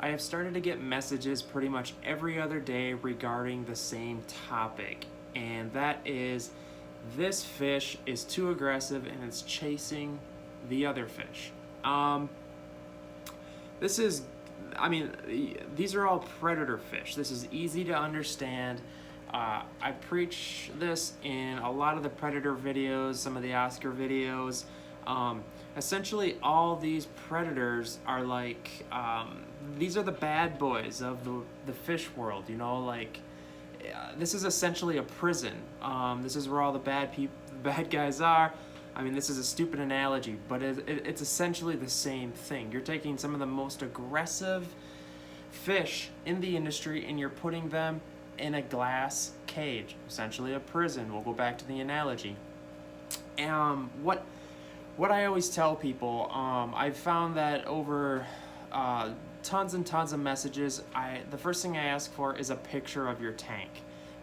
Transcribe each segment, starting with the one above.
I have started to get messages pretty much every other day regarding the same topic, and that is this fish is too aggressive and it's chasing the other fish. This is, I mean, these are all predator fish. This is easy to understand. I preach this in a lot of the predator videos, some of the Oscar videos. Essentially, all these predators are like, these are the bad boys of the fish world, you know, like, this is essentially a prison. This is where all the bad guys are. I mean, this is a stupid analogy, but it's essentially the same thing. You're taking some of the most aggressive fish in the industry and you're putting them in a glass cage, essentially a prison. We'll go back to the analogy. What I always tell people, I've found that over tons and tons of messages, the first thing I ask for is a picture of your tank,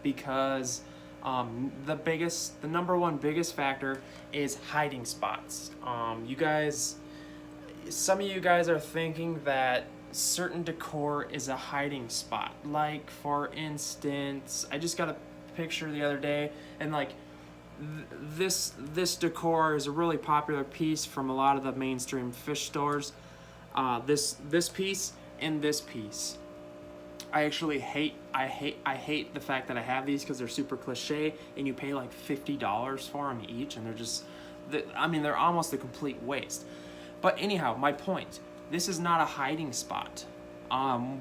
because the number one biggest factor is hiding spots. Some of you guys are thinking that certain decor is a hiding spot. Like, for instance, I just got a picture the other day, and like this decor is a really popular piece from a lot of the mainstream fish stores. This piece and this piece. I actually hate the fact that I have these because they're super cliche and you pay like $50 for them each, and they're almost a complete waste. But anyhow, my point, this is not a hiding spot.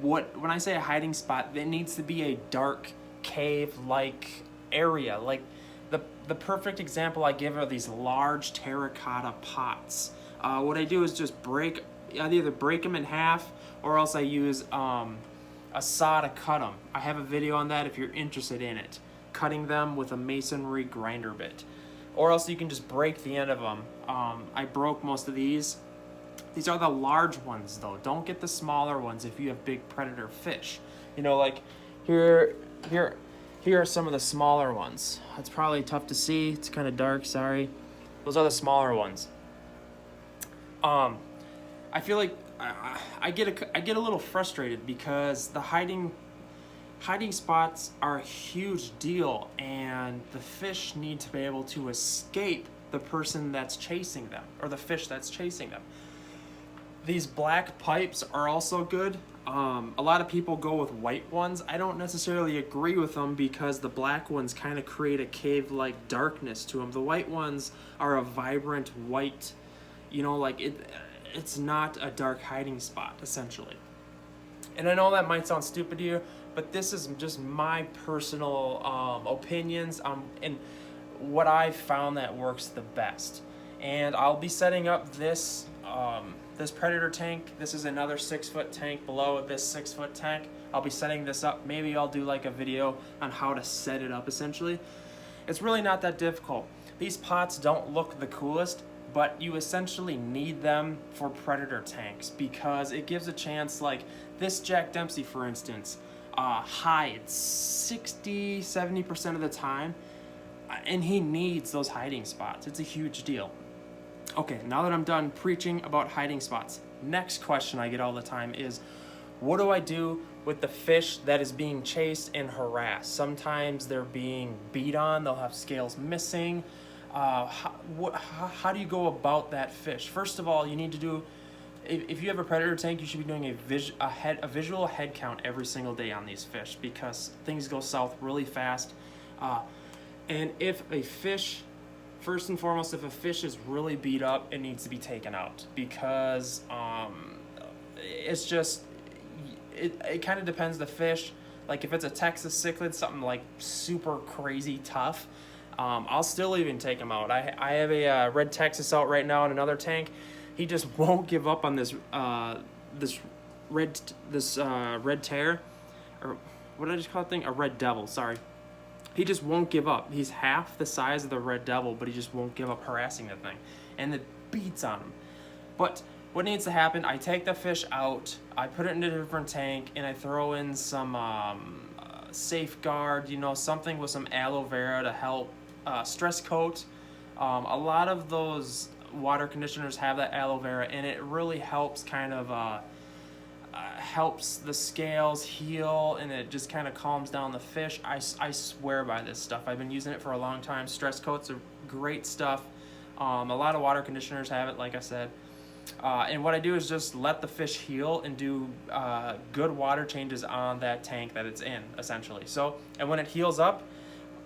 When I say a hiding spot, it needs to be a dark cave-like area. Like the perfect example I give are these large terracotta pots. What I do is just either break them in half, or else I use a saw to cut them. I have a video on that if you're interested in it. Cutting them with a masonry grinder bit. Or else you can just break the end of them. I broke most of these. These are the large ones though. Don't get the smaller ones if you have big predator fish. You know, like here are some of the smaller ones. It's probably tough to see. It's kind of dark, sorry. Those are the smaller ones. I feel like I get a little frustrated because the hiding spots are a huge deal, and the fish need to be able to escape the person that's chasing them, or the fish that's chasing them. These black pipes are also good. A lot of people go with white ones. I don't necessarily agree with them because the black ones kind of create a cave-like darkness to them. The white ones are a vibrant white, you know, like it's not a dark hiding spot, essentially. And I know that might sound stupid to you, but this is just my personal opinions and what I've found that works the best. And I'll be setting up this predator tank. This is another 6-foot tank below this 6-foot tank. I'll be setting this up. Maybe I'll do like a video on how to set it up, essentially. It's really not that difficult. These pots don't look the coolest, but you essentially need them for predator tanks because it gives a chance. Like this Jack Dempsey, for instance, hides 60-70% of the time, and he needs those hiding spots. It's a huge deal. Okay, now that I'm done preaching about hiding spots, next question I get all the time is, what do I do with the fish that is being chased and harassed? Sometimes they're being beat on, they'll have scales missing. How do you go about that fish? First of all, you need to do, if you have a predator tank, you should be doing a visual head count every single day on these fish because things go south really fast. And if a fish, first and foremost, if a fish is really beat up, it needs to be taken out because it's just, it kind of depends the fish. Like if it's a Texas cichlid, something like super crazy tough, I'll still even take him out. I have a red Texas out right now in another tank. He just won't give up on this red tear, or what did I just call it thing? A red devil, sorry. He just won't give up. He's half the size of the red devil, but he just won't give up harassing the thing. And it beats on him. But what needs to happen, I take the fish out, I put it in a different tank, and I throw in some safeguard, you know, something with some aloe vera to help stress coat. A lot of those water conditioners have that aloe vera, and it really helps kind of helps the scales heal, and it just kind of calms down the fish. I swear by this stuff. I've been using it for a long time. Stress coats are great stuff. A lot of water conditioners have it, like I said. And what I do is just let the fish heal and do good water changes on that tank that it's in, essentially. So, and when it heals up,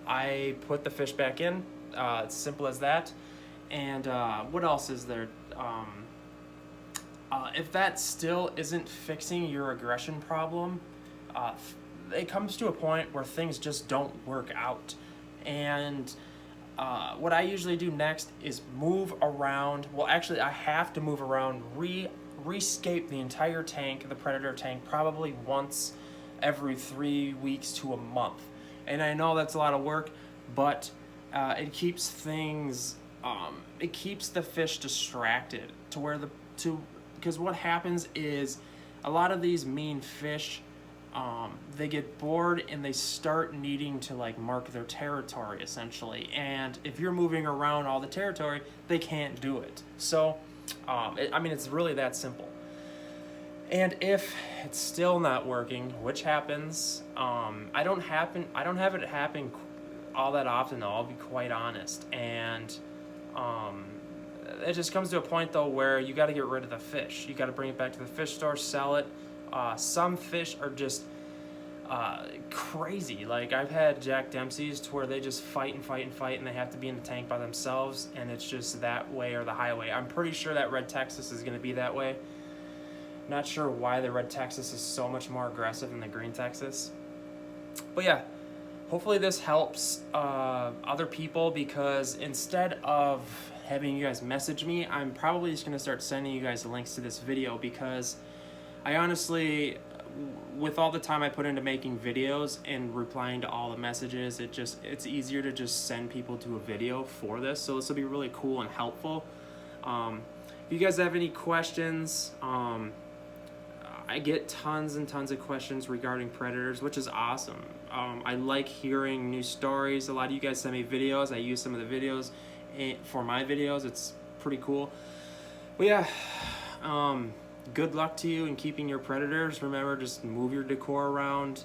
I put the fish back in. It's simple as that. And what else is there? If that still isn't fixing your aggression problem, it comes to a point where things just don't work out. And what I usually do next is move around. Well, actually, I have to move around, rescape the entire tank, the predator tank, probably once every 3 weeks to a month. And I know that's a lot of work, but it keeps things, it keeps the fish distracted to where because what happens is a lot of these mean fish, they get bored and they start needing to like mark their territory, essentially. And if you're moving around all the territory, they can't do it. So, I mean, it's really that simple. And if it's still not working, which happens, I don't have it happen all that often, though, I'll be quite honest. And it just comes to a point, though, where you got to get rid of the fish. You got to bring it back to the fish store, sell it. Some fish are just crazy. Like, I've had Jack Dempsey's to where they just fight and fight and fight, and they have to be in the tank by themselves, and it's just that way or the highway. I'm pretty sure that Red Texas is going to be that way. Not sure why the Red Texas is so much more aggressive than the Green Texas. But yeah, hopefully this helps other people, because instead of having you guys message me, I'm probably just going to start sending you guys the links to this video, because I honestly, with all the time I put into making videos and replying to all the messages, it's easier to just send people to a video for this. So this will be really cool and helpful. If you guys have any questions, I get tons and tons of questions regarding predators, which is awesome. I like hearing new stories. A lot of you guys send me videos. I use some of the videos for my videos. It's pretty cool. But yeah, good luck to you in keeping your predators. Remember, just move your decor around.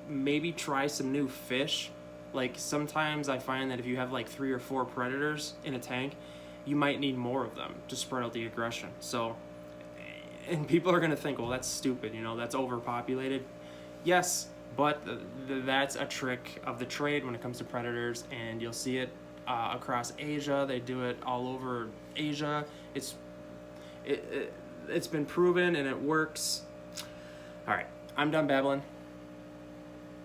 Maybe try some new fish. Like, sometimes I find that if you have like 3 or 4 predators in a tank, you might need more of them to spread out the aggression. So, and people are going to think, well, that's stupid, that's overpopulated. Yes, but that's a trick of the trade when it comes to predators, and you'll see it across Asia. They do it all over Asia. It's been proven, and it works. All right, I'm done babbling.